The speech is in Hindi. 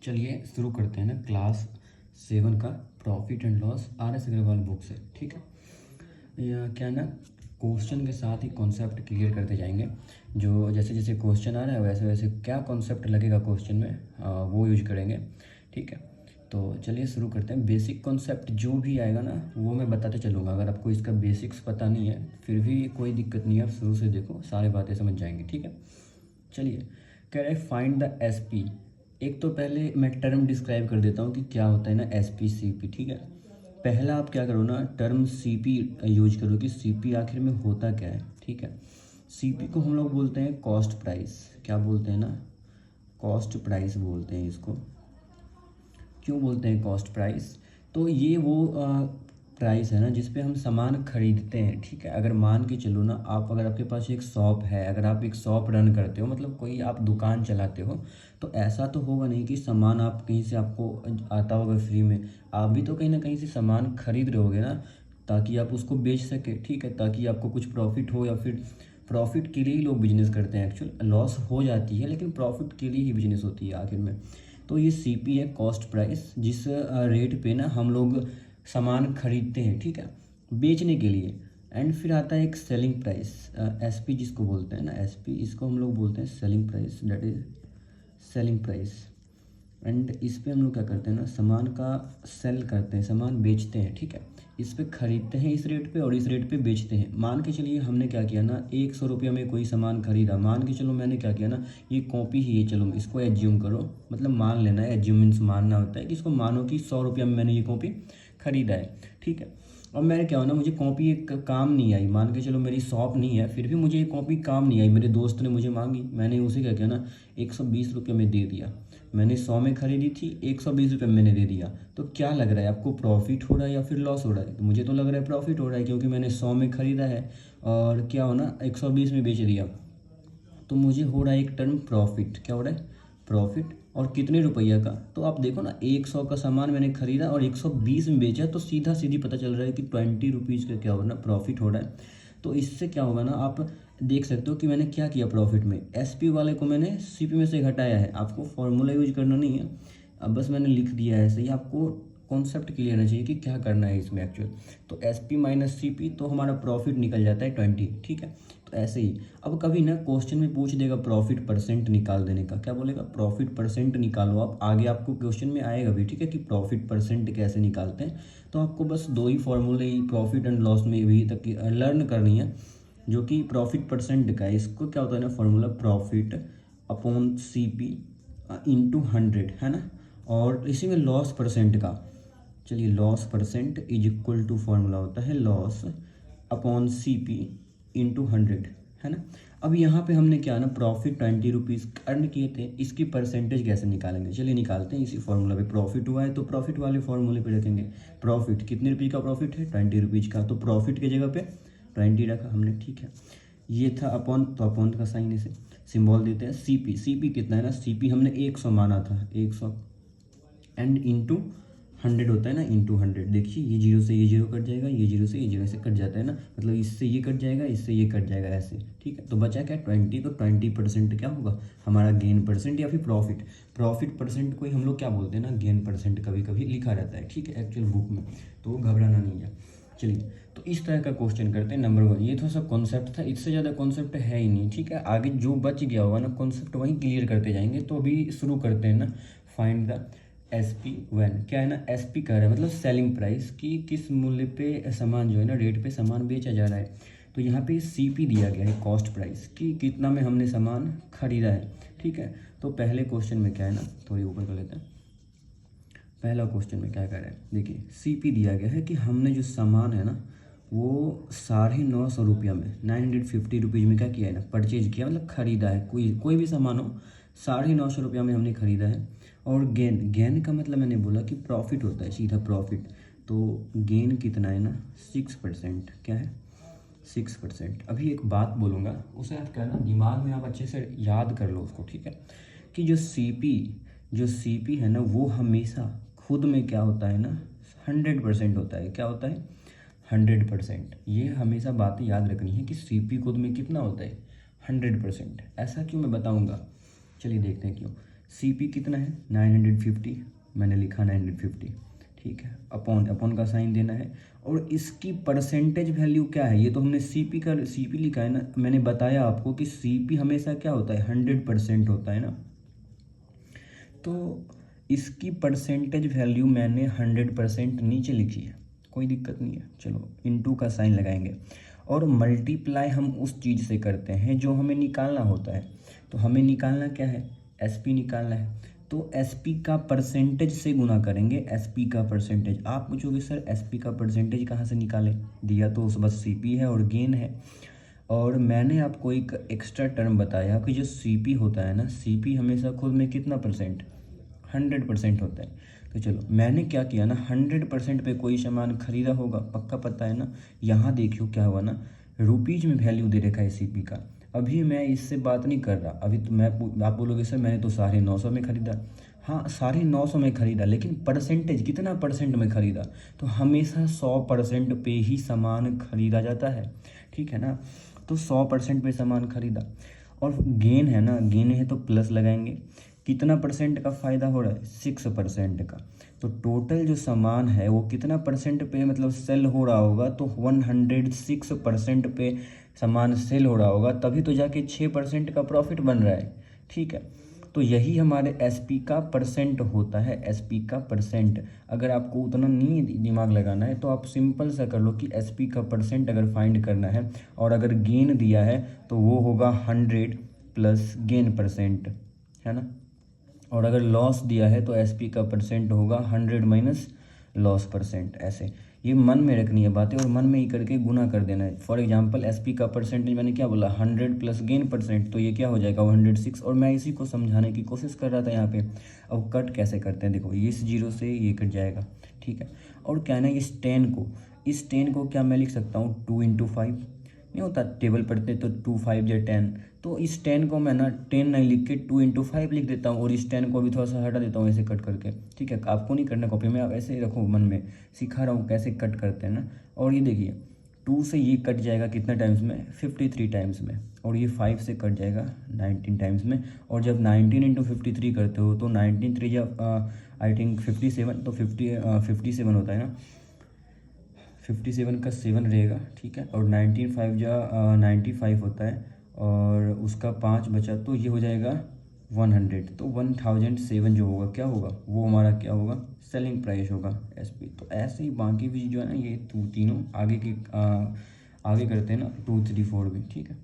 चलिए शुरू करते हैं ना क्लास 7 का profit and loss RS Agarwal book से। ठीक है, या क्या ना क्वेश्चन के साथ ही कॉन्सेप्ट क्लियर करते जाएंगे। जो जैसे जैसे क्वेश्चन आ रहा है वैसे वैसे क्या कॉन्सेप्ट लगेगा क्वेश्चन में वो यूज करेंगे। ठीक है, तो चलिए शुरू करते हैं। बेसिक कॉन्सेप्ट जो भी आएगा ना वो मैं बताते चलूँगा। अगर आपको इसका बेसिक्स पता नहीं है फिर भी कोई दिक्कत नहीं है, आप शुरू से देखो, सारी बातें समझ जाएंगे। ठीक है, चलिए कह रहे फाइंड द SP। एक तो पहले मैं टर्म डिस्क्राइब कर देता हूँ कि क्या होता है ना SP CP। ठीक है, पहला आप क्या करो ना, टर्म CP यूज करो कि CP आखिर में होता क्या है। ठीक है, CP को हम लोग बोलते हैं कॉस्ट प्राइस। क्या बोलते हैं ना, कॉस्ट प्राइस बोलते हैं इसको। क्यों बोलते हैं कॉस्ट प्राइस? तो ये वो प्राइस है ना जिस पे हम सामान खरीदते हैं। ठीक है, अगर मान के चलो ना, आप अगर आपके पास एक शॉप है, अगर आप एक शॉप रन करते हो, मतलब कोई आप दुकान चलाते हो, तो ऐसा तो होगा नहीं कि सामान आप कहीं से आपको आता होगा फ्री में। आप भी तो कहीं ना कहीं से सामान खरीद रहे होगे ना, ताकि आप उसको बेच सके। ठीक है, ताकि आपको कुछ प्रॉफिट हो, या फिर प्रॉफिट के लिए ही लोग बिजनेस करते हैं। एक्चुअल लॉस हो जाती है लेकिन प्रॉफिट के लिए ही बिजनेस होती है आखिर में। तो ये CP है कॉस्ट प्राइस, जिस रेट पे ना हम लोग सामान खरीदते हैं। ठीक है, बेचने के लिए। एंड फिर आता है एक सेलिंग प्राइस, SP जिसको बोलते हैं ना, SP इसको हम लोग बोलते हैं selling price, that is selling price. And इस पे हम लोग क्या करते हैं ना, सामान का सेल करते हैं, सामान बेचते हैं। ठीक है, इस पे खरीदते हैं इस रेट पे और इस रेट पे बेचते हैं। मान के चलिए हमने क्या किया ना, 100 रुपये में कोई सामान खरीदा। मान के चलो मैंने क्या किया ना, ये कॉपी ही है, चलो इसको एज्यूम करो, मतलब मान लेना है। एज्यूम मीन्स मानना होता है कि इसको मानो कि 100 रुपये में मैंने ये कॉपी खरीदा है। ठीक है, और मैंने क्या हो ना, मुझे कॉपी एक काम नहीं आई। मान के चलो मेरी शॉप नहीं है फिर भी मुझे ये कॉपी काम नहीं आई, मेरे दोस्त ने मुझे मांगी, मैंने उसे क्या किया ना, 120 रुपये में दे दिया। मैंने 100 में खरीदी थी, 120 रुपये मैंने दे दिया। तो क्या लग रहा है आपको, प्रॉफिट हो रहा है या फिर लॉस हो रहा है? तो मुझे तो लग रहा है प्रॉफिट हो रहा है, क्योंकि मैंने 100 में खरीदा है और क्या हो ना 120 में बेच दिया। तो मुझे हो रहा है एक टर्म प्रॉफिट। क्या हो रहा है? प्रॉफिट। और कितने रुपया का? तो आप देखो ना, 100 का सामान मैंने खरीदा और 120 में बेचा, तो सीधा सीधी पता चल रहा है कि 20 रुपीज़ का क्या हो रहा है ना, प्रॉफिट हो रहा है। तो इससे क्या होगा ना, आप देख सकते हो कि मैंने क्या किया प्रॉफिट में, SP वाले को मैंने CP में से घटाया है। आपको फॉर्मूला यूज करना नहीं है, अब बस मैंने लिख दिया है ऐसे ही। आपको कॉन्सेप्ट क्लियर रहना चाहिए कि क्या करना है इसमें एक्चुअल। तो SP माइनस CP, तो हमारा प्रॉफिट निकल जाता है 20। ठीक है, तो ऐसे ही। अब कभी ना क्वेश्चन में पूछ देगा प्रॉफिट परसेंट निकाल देने का। क्या बोलेगा? प्रॉफिट परसेंट निकालो। आप आगे आपको क्वेश्चन में आएगा भी। ठीक है, कि प्रॉफिट परसेंट कैसे निकालते हैं। तो आपको बस दो ही फॉर्मूले ही प्रॉफिट एंड लॉस में भी तक लर्न करनी है, जो कि प्रॉफिट परसेंट का है। इसको क्या होता है ना, formula profit upon CP into 100 है ना। और इसी में लॉस परसेंट का, चलिए loss percent is equal to formula होता है लॉस अपॉन CP इंटू 100 है ना। अब यहाँ पे हमने क्या ना, प्रॉफिट 20 रुपीज़ अर्न किए थे, इसकी परसेंटेज कैसे निकालेंगे? चलिए निकालते हैं इसी फॉर्मूला पे। प्रॉफिट हुआ है तो प्रॉफिट वाले फॉर्मूले पे रखेंगे। प्रॉफिट कितने रुपये का प्रॉफिट है? 20 रुपीज़ का, तो प्रॉफिट की जगह पे 20 रखा हमने। ठीक है, ये था अपॉन, तो अपॉन का साइन इसे सिंबल देते हैं। CP कितना है ना, CP हमने 100 माना था, 100 एंड इंटू 100 होता है ना, इंटू 100। देखिए ये जीरो से ये जीरो कट जाएगा, ये जीरो से ये जीरो से कट जाता है ना, मतलब इससे ये कट जाएगा, इससे ये कट जाएगा, ऐसे। ठीक है, तो बचा क्या? 20। तो 20% क्या होगा हमारा? गेन परसेंट या फिर प्रॉफिट। प्रॉफिट परसेंट को ही हम लोग क्या बोलते हैं ना, गेन परसेंट कभी कभी लिखा रहता है। ठीक है, एक्चुअल बुक में, तो घबराना नहीं है। चलिए, तो इस तरह का क्वेश्चन करते हैं। नंबर 1 ये थोड़ा सा कॉन्सेप्ट था, इससे ज़्यादा कॉन्सेप्ट है ही नहीं। ठीक है, आगे जो बच गया होगा ना कॉन्सेप्ट वहीं क्लियर करते जाएंगे। तो अभी शुरू करते हैं ना, फाइंड द SP वैन। क्या है ना, SP कह रहा है मतलब सेलिंग प्राइस, की किस मूल्य पे सामान जो है ना, रेट पे सामान बेचा जा रहा है। तो यहाँ पे CP दिया गया है कॉस्ट प्राइस, कि कितना में हमने सामान खरीदा है। ठीक है, तो पहले क्वेश्चन में क्या है ना, थोड़ी ऊपर कर लेते हैं। पहला क्वेश्चन में क्या कह रहा है, देखिए CP दिया गया है कि हमने जो सामान है ना वो 950 रुपया में, 950 रुपीज़ में क्या किया है ना, परचेज किया, मतलब खरीदा है। कोई भी सामान हो, 950 रुपया में हमने खरीदा है। और गेन का मतलब मैंने बोला कि प्रॉफिट होता है, सीधा प्रॉफिट। तो गेन कितना है ना, 6%। क्या है? 6%। अभी एक बात बोलूँगा, उसे आप क्या है ना, दिमाग में आप अच्छे से याद कर लो उसको। ठीक है, कि जो CP है ना वो हमेशा खुद में क्या होता है ना, 100% होता है। क्या होता है? 100%। ये हमेशा बातें याद रखनी है कि CP खुद में कितना होता है, 100%। ऐसा क्यों मैं बताऊंगा, चलिए देखते हैं क्यों। CP कितना है 950, मैंने लिखा 950, ठीक है। अपॉन का साइन देना है, और इसकी परसेंटेज वैल्यू क्या है, ये तो हमने CP लिखा है ना। मैंने बताया आपको कि CP हमेशा क्या होता है 100% होता है ना, तो इसकी परसेंटेज वैल्यू मैंने 100% नीचे लिखी है, कोई दिक्कत नहीं है। चलो इनटू का साइन लगाएंगे, और मल्टीप्लाई हम उस चीज़ से करते हैं जो हमें निकालना होता है। तो हमें निकालना क्या है, SP निकालना है, तो SP का परसेंटेज से गुना करेंगे। SP का परसेंटेज, आप पूछोगे सर SP का परसेंटेज कहाँ से निकालें, दिया तो बस CP है और गेन है। और मैंने आपको एक एक्स्ट्रा टर्म बताया कि जो CP होता है ना, CP हमेशा खुद में कितना परसेंट, 100% होता है। तो चलो मैंने क्या किया ना, 100% पे कोई सामान खरीदा होगा, पक्का पता है ना। यहाँ देखियो क्या हुआ ना, रुपीज में वैल्यू दे रखा है CP का। अभी मैं इससे बात नहीं कर रहा, अभी तो आप बोलोगे सर मैंने तो 950 में खरीदा। हाँ 950 में खरीदा, लेकिन परसेंटेज कितना परसेंट में खरीदा, तो हमेशा 100% पे ही सामान खरीदा जाता है, ठीक है ना। तो 100% पे सामान खरीदा, और गेन है ना, गेन है तो प्लस लगाएंगे। कितना परसेंट का फ़ायदा हो रहा है, 6% का। तो टोटल जो सामान है वो कितना परसेंट पे मतलब सेल हो रहा होगा, तो 106% पे सामान सेल हो रहा होगा, तभी तो जाके 6% का प्रॉफिट बन रहा है, ठीक है। तो यही हमारे SP का परसेंट होता है, SP का परसेंट। अगर आपको उतना नहीं दिमाग लगाना है तो आप सिंपल सा कर लो कि SP का परसेंट अगर फाइंड करना है, और अगर गेन दिया है तो वो होगा 100 प्लस गेन परसेंट, है ना। और अगर लॉस दिया है तो SP का परसेंट होगा 100 माइनस लॉस परसेंट। ऐसे ये मन में रखनी है बातें, और मन में ही करके गुना कर देना है। फॉर एग्जांपल SP का परसेंटेज मैंने क्या बोला, 100 प्लस गेन परसेंट, तो ये क्या हो जाएगा 106। और मैं इसी को समझाने की कोशिश कर रहा था यहाँ पे। अब कट कैसे करते हैं, देखो इस 0 से ये कट जाएगा, ठीक है। और क्या ना, इस 10 को क्या मैं लिख सकता हूँ 2 × 5, नहीं होता टेबल पढ़ते तो 2 5 या 10, तो इस 10 को मैं ना 10 नहीं लिख के 2 × 5 लिख देता हूँ, और इस 10 को भी थोड़ा सा हटा देता हूँ ऐसे कट करके, ठीक है। आपको नहीं करना कॉपी में, आप ऐसे ही रखो मन में, सिखा रहा हूँ कैसे कट करते हैं ना। और ये देखिए 2 से ये कट जाएगा कितना टाइम्स में, 53 टाइम्स में, और ये 5 से कट जाएगा 19 टाइम्स में। और जब 19 × 53 करते हो तो 19 3 जब आई थिंक 57, तो 57 होता है ना, 57 का 7 रहेगा, ठीक है। और 19 5 जा 95 होता है, और उसका 5 बचा, तो ये हो जाएगा 100। तो 1007 जो होगा क्या होगा, वो हमारा क्या होगा, सेलिंग प्राइस होगा SP। तो ऐसे ही बाकी भी जो है ना, ये तीनों आगे करते हैं ना 2 3 4 भी, ठीक है।